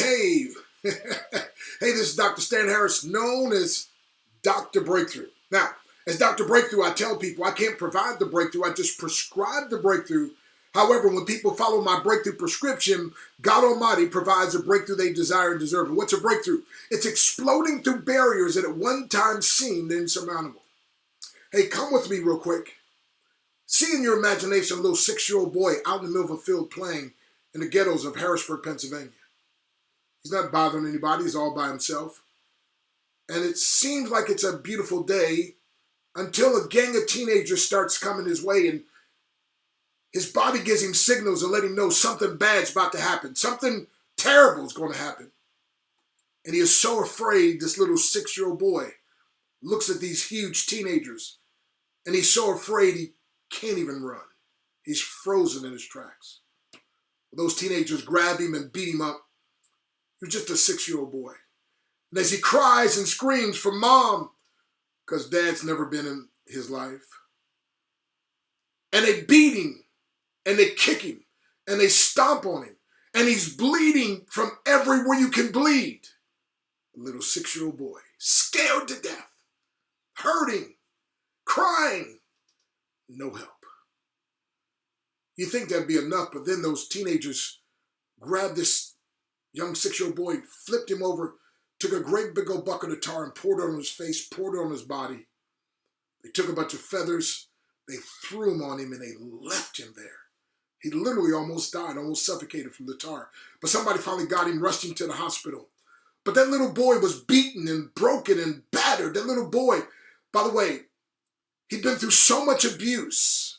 Hey, hey, this is Dr. Stan Harris, known as Dr. Breakthrough. Now, as Dr. Breakthrough, I tell people I can't provide the breakthrough, I just prescribe the breakthrough. However, when people follow my breakthrough prescription, God Almighty provides a breakthrough they desire and deserve. And what's a breakthrough? It's exploding through barriers that at one time seemed insurmountable. Hey, come with me real quick. See in your imagination a little 6-year-old boy out in the middle of a field playing in the ghettos of Harrisburg, Pennsylvania. He's not bothering anybody. He's all by himself. And it seems like it's a beautiful day until a gang of teenagers starts coming his way, and his body gives him signals and let him know something bad's about to happen. Something terrible is going to happen. And he is so afraid, this little 6-year-old boy looks at these huge teenagers, and he's so afraid he can't even run. He's frozen in his tracks. Those teenagers grab him and beat him up. He was just a 6-year-old boy. And as he cries and screams for mom, because dad's never been in his life, and they beat him, and they kick him, and they stomp on him, and he's bleeding from everywhere you can bleed. A little 6-year-old boy, scared to death, hurting, crying, no help. You think that'd be enough, but then those teenagers grabbed this young 6-year-old boy, flipped him over, took a great big old bucket of tar and poured it on his face, poured it on his body. They took a bunch of feathers, they threw them on him, and they left him there. He literally almost died, almost suffocated from the tar. But somebody finally got him, rushed him to the hospital. But that little boy was beaten and broken and battered. That little boy, by the way, he'd been through so much abuse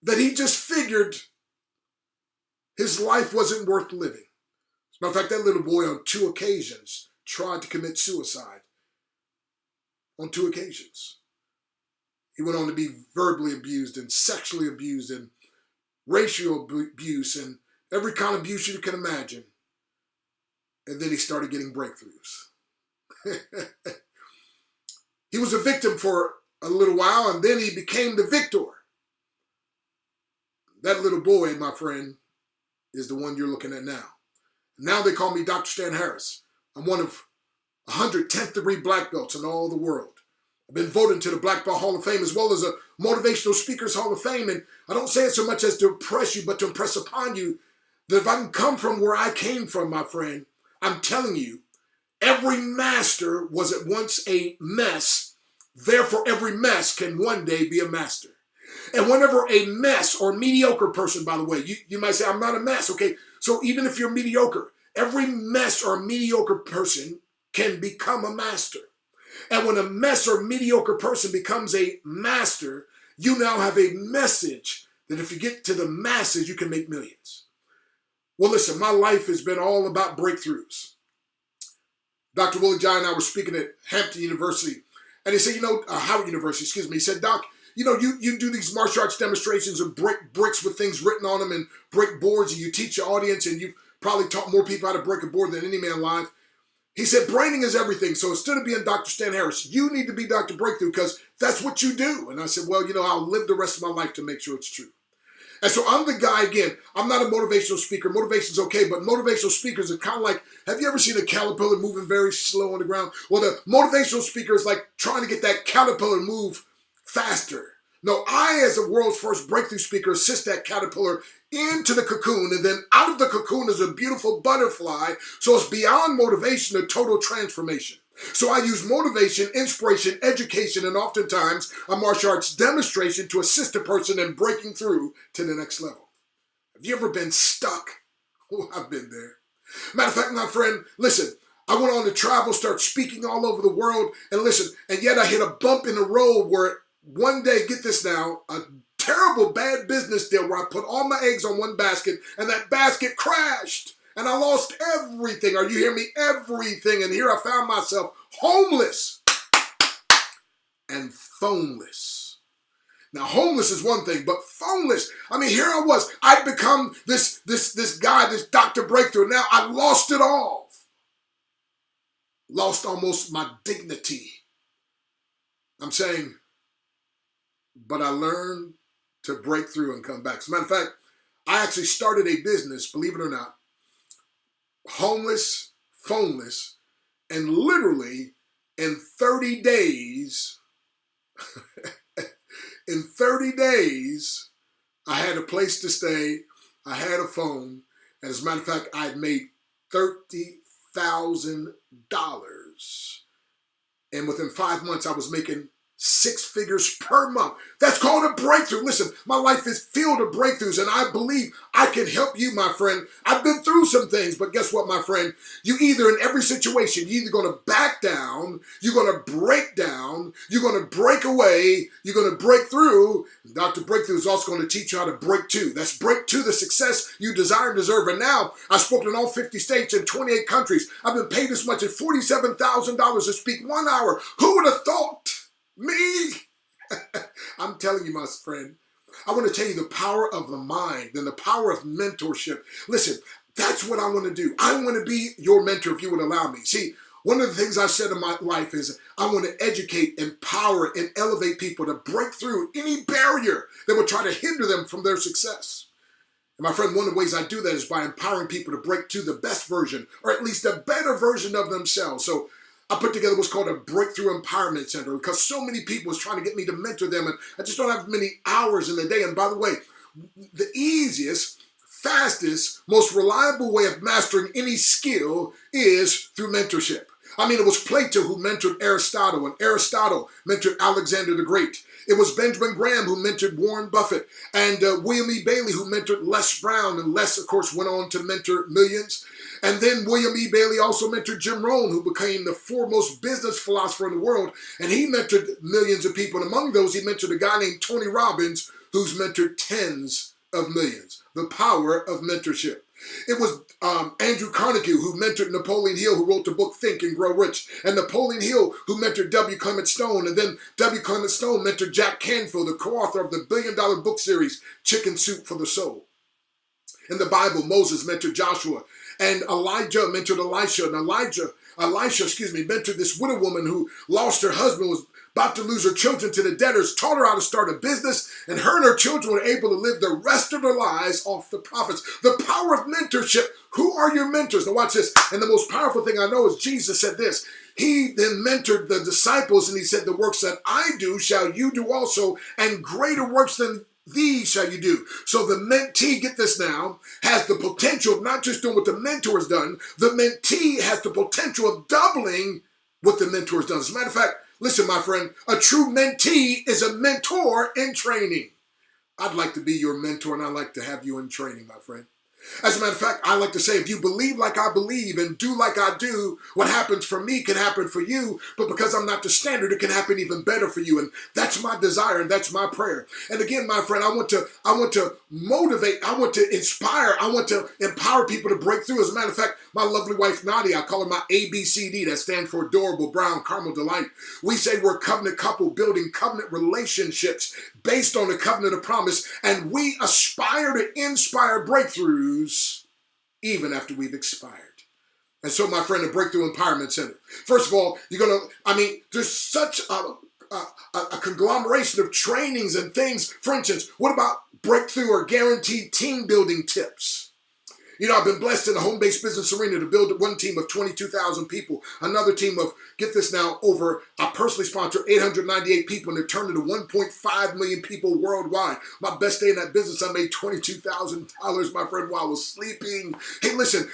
that he just figured his life wasn't worth living. As a matter of fact, that little boy on 2 occasions tried to commit suicide. On 2 occasions. He went on to be verbally abused and sexually abused and racial abuse and every kind of abuse you can imagine. And then he started getting breakthroughs. He was a victim for a little while, and then he became the victor. That little boy, my friend, is the one you're looking at now. Now they call me Dr. Stan Harris. I'm one of 110th degree black belts in all the world. I've been voted into the Black Belt Hall of Fame as well as a Motivational Speakers Hall of Fame. And I don't say it so much as to impress you, but to impress upon you that if I can come from where I came from, my friend, I'm telling you, every master was at once a mess. Therefore, every mess can one day be a master. And whenever a mess or mediocre person, by the way, you might say, I'm not a mess. Okay, so even if you're mediocre, every mess or mediocre person can become a master. And when a mess or mediocre person becomes a master, you now have a message that if you get to the masses, you can make millions. Well, listen, my life has been all about breakthroughs. Dr. Willie John and I were speaking at Hampton University, and he said, Howard University, excuse me. He said, Doc, you do these martial arts demonstrations and break bricks with things written on them and break boards, and you teach your audience, and you've probably taught more people how to break a board than any man alive. He said, branding is everything. So instead of being Dr. Stan Harris, you need to be Dr. Breakthrough because that's what you do. And I said, well, I'll live the rest of my life to make sure it's true. And so I'm the guy, again, I'm not a motivational speaker. Motivation's okay, but motivational speakers are kind of like, have you ever seen a caterpillar moving very slow on the ground? Well, the motivational speaker is like trying to get that caterpillar to move faster. No, I, as the world's first breakthrough speaker, assist that caterpillar into the cocoon, and then out of the cocoon is a beautiful butterfly. So it's beyond motivation, a total transformation. So I use motivation, inspiration, education, and oftentimes a martial arts demonstration to assist a person in breaking through to the next level. Have you ever been stuck? Oh, I've been there. Matter of fact, my friend, listen, I went on to travel, start speaking all over the world, and listen, and yet I hit a bump in the road where one day, get this now, a terrible bad business deal where I put all my eggs on one basket and that basket crashed and I lost everything. Are you hearing me? Everything. And here I found myself homeless and phoneless. Now, homeless is one thing, but phoneless. I mean, here I was. I'd become this guy, this Dr. Breakthrough. Now I lost it all. Lost almost my dignity. I'm saying, but I learned to break through and come back. As a matter of fact, I actually started a business, believe it or not, homeless, phoneless, and literally in 30 days, in 30 days, I had a place to stay, I had a phone, and as a matter of fact, I had made $30,000. And within 5 months, I was making 6 figures per month. That's called a breakthrough. Listen, my life is filled with breakthroughs, and I believe I can help you, my friend. I've been through some things, but guess what, my friend? You either, in every situation, you're either going to back down, you're going to break down, you're going to break away, you're going to break through. And Dr. Breakthrough is also going to teach you how to break to. That's break to the success you desire and deserve. And now, I've spoken in all 50 states and 28 countries. I've been paid as much as $47,000 to speak 1 hour. Who would have thought? Me? I'm telling you, my friend, I want to tell you the power of the mind and the power of mentorship. Listen, that's what I want to do. I want to be your mentor if you would allow me. See, one of the things I said in my life is I want to educate, empower, and elevate people to break through any barrier that would try to hinder them from their success. And my friend, one of the ways I do that is by empowering people to break to the best version, or at least a better version of themselves. So I put together what's called a Breakthrough Empowerment Center because so many people was trying to get me to mentor them, and I just don't have many hours in the day. And by the way, the easiest, fastest, most reliable way of mastering any skill is through mentorship. I mean, it was Plato who mentored Aristotle, and Aristotle mentored Alexander the Great. It was Benjamin Graham who mentored Warren Buffett, and William E. Bailey who mentored Les Brown, and Les, of course, went on to mentor millions. And then William E. Bailey also mentored Jim Rohn, who became the foremost business philosopher in the world, and he mentored millions of people. And among those, he mentored a guy named Tony Robbins, who's mentored tens of millions. The power of mentorship. It was Andrew Carnegie who mentored Napoleon Hill, who wrote the book Think and Grow Rich, and Napoleon Hill who mentored W. Clement Stone, and then W. Clement Stone mentored Jack Canfield, the co-author of the billion-dollar book series Chicken Soup for the Soul. In the Bible, Moses mentored Joshua, and Elijah mentored Elisha, and Elisha, mentored this widow woman who lost her husband, was about to lose her children to the debtors, taught her how to start a business, and her and her children were able to live the rest of their lives off the profits. The power of mentorship. Who are your mentors? Now watch this. And the most powerful thing I know is Jesus said this. He then mentored the disciples, and he said, the works that I do shall you do also, and greater works than these shall you do. So the mentee, get this now, has the potential of not just doing what the mentor has done. The mentee has the potential of doubling what the mentor has done. As a matter of fact, listen, my friend, a true mentee is a mentor in training. I'd like to be your mentor, and I'd like to have you in training, my friend. As a matter of fact, I like to say, if you believe like I believe and do like I do, what happens for me can happen for you, but because I'm not the standard, it can happen even better for you. And that's my desire, and that's my prayer. And again, my friend, I want to motivate, I want to inspire, I want to empower people to break through. As a matter of fact, my lovely wife, Nadia, I call her my ABCD, that stands for Adorable Brown Caramel Delight. We say we're a covenant couple building covenant relationships based on the covenant of promise, and we aspire to inspire breakthroughs even after we've expired. And so, my friend, the Breakthrough Empowerment Center. First of all, there's such a conglomeration of trainings and things. For instance, what about breakthrough or guaranteed team building tips? You know, I've been blessed in the home-based business arena to build one team of 22,000 people, another team of, get this now, I personally sponsor 898 people, and they're turned into 1.5 million people worldwide. My best day in that business, I made $22,000, my friend, while I was sleeping. Hey, listen,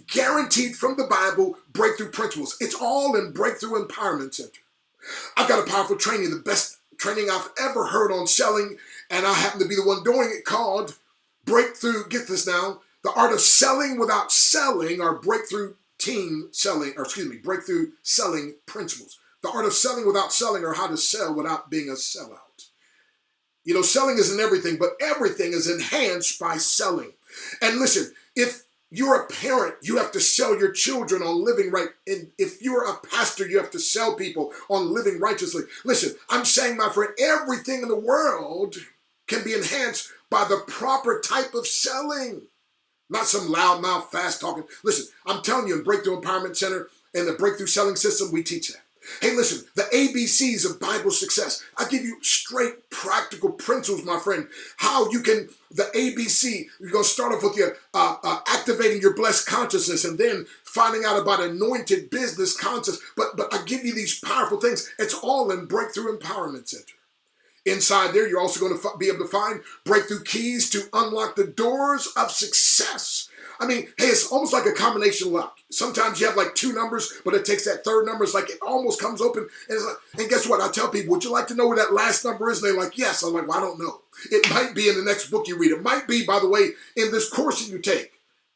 guaranteed from the Bible breakthrough principles. It's all in Breakthrough Empowerment Center. I've got a powerful training, the best training I've ever heard on selling, and I happen to be the one doing it, called Breakthrough, get this now, the Art of Selling Without Selling, or Breakthrough Selling Principles. The Art of Selling Without Selling, or How to Sell Without Being a Sellout. You know, selling isn't everything, but everything is enhanced by selling. And listen, if you're a parent, you have to sell your children on living right. And if you're a pastor, you have to sell people on living righteously. Listen, I'm saying, my friend, everything in the world can be enhanced by the proper type of selling. Not some loudmouth, fast talking. Listen, I'm telling you, in Breakthrough Empowerment Center and the Breakthrough Selling System, we teach that. Hey, listen, the ABCs of Bible success. I give you straight practical principles, my friend, how you can, the ABC, you're going to start off with your activating your blessed consciousness and then finding out about anointed business conscious. But I give you these powerful things. It's all in Breakthrough Empowerment Center. Inside there, you're also going to be able to find breakthrough keys to unlock the doors of success. I mean, hey, it's almost like a combination lock. Sometimes you have like two numbers, but it takes that third number. It's like it almost comes open. And, it's like, and guess what? I tell people, would you like to know where that last number is? And they're like, yes. I'm like, well, I don't know. It might be in the next book you read. It might be, by the way, in this course that you take.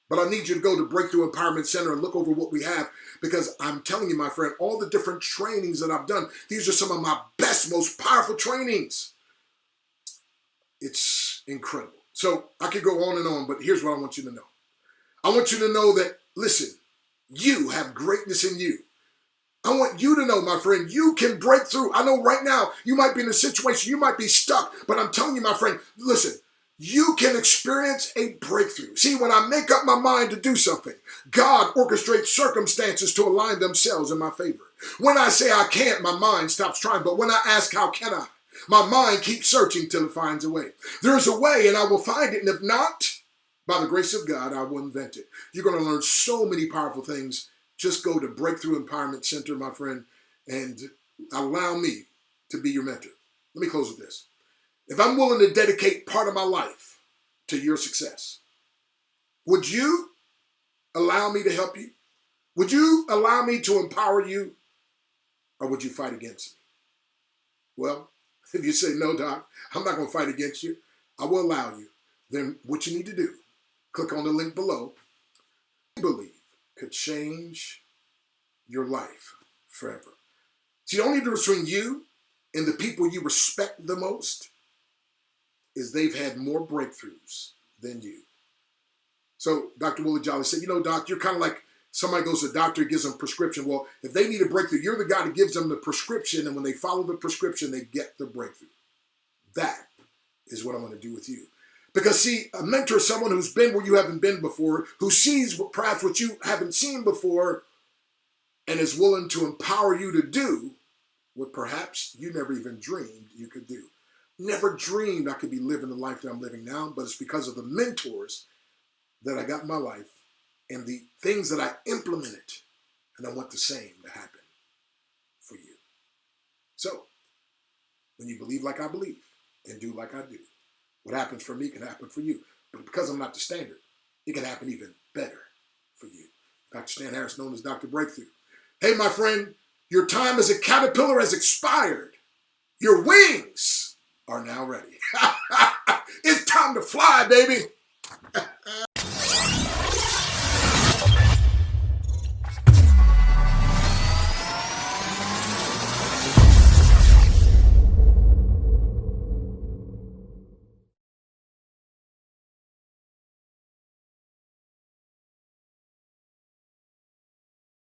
But I need you to go to Breakthrough Empowerment Center and look over what we have, because I'm telling you, my friend, all the different trainings that I've done, these are some of my best, most powerful trainings. It's incredible. So I could go on, but here's what I want you to know. I want you to know that, listen, you have greatness in you. I want you to know, my friend, you can break through. I know right now you might be in a situation, you might be stuck, but I'm telling you, my friend, listen, you can experience a breakthrough. See, when I make up my mind to do something, God orchestrates circumstances to align themselves in my favor. When I say I can't, my mind stops trying. But when I ask, how can I? My mind keeps searching till it finds a way. There's a way and I will find it. And if not, by the grace of God, I will invent it. You're going to learn so many powerful things. Just go to Breakthrough Empowerment Center, my friend, and allow me to be your mentor. Let me close with this. If I'm willing to dedicate part of my life to your success, would you allow me to help you? Would you allow me to empower you? Or would you fight against me? Well, if you say, no, Doc, I'm not going to fight against you, I will allow you. Then what you need to do, click on the link below. I believe could change your life forever. See, the only difference between you and the people you respect the most is they've had more breakthroughs than you. So Dr. Willie Jolly said, you know, Doc, you're kind of like somebody goes to the doctor, gives them a prescription. Well, if they need a breakthrough, you're the guy that gives them the prescription, and when they follow the prescription, they get the breakthrough. That is what I'm going to do with you. Because see, a mentor is someone who's been where you haven't been before, who sees perhaps what you haven't seen before, and is willing to empower you to do what perhaps you never even dreamed you could do. Never dreamed I could be living the life that I'm living now, but it's because of the mentors that I got in my life and the things that I implemented, and I want the same to happen for you. So, when you believe like I believe and do like I do, what happens for me can happen for you. But because I'm not the standard, it can happen even better for you. Dr. Stan Harris, known as Dr. Breakthrough. Hey, my friend, your time as a caterpillar has expired. Your wings are now ready. It's time to fly, baby.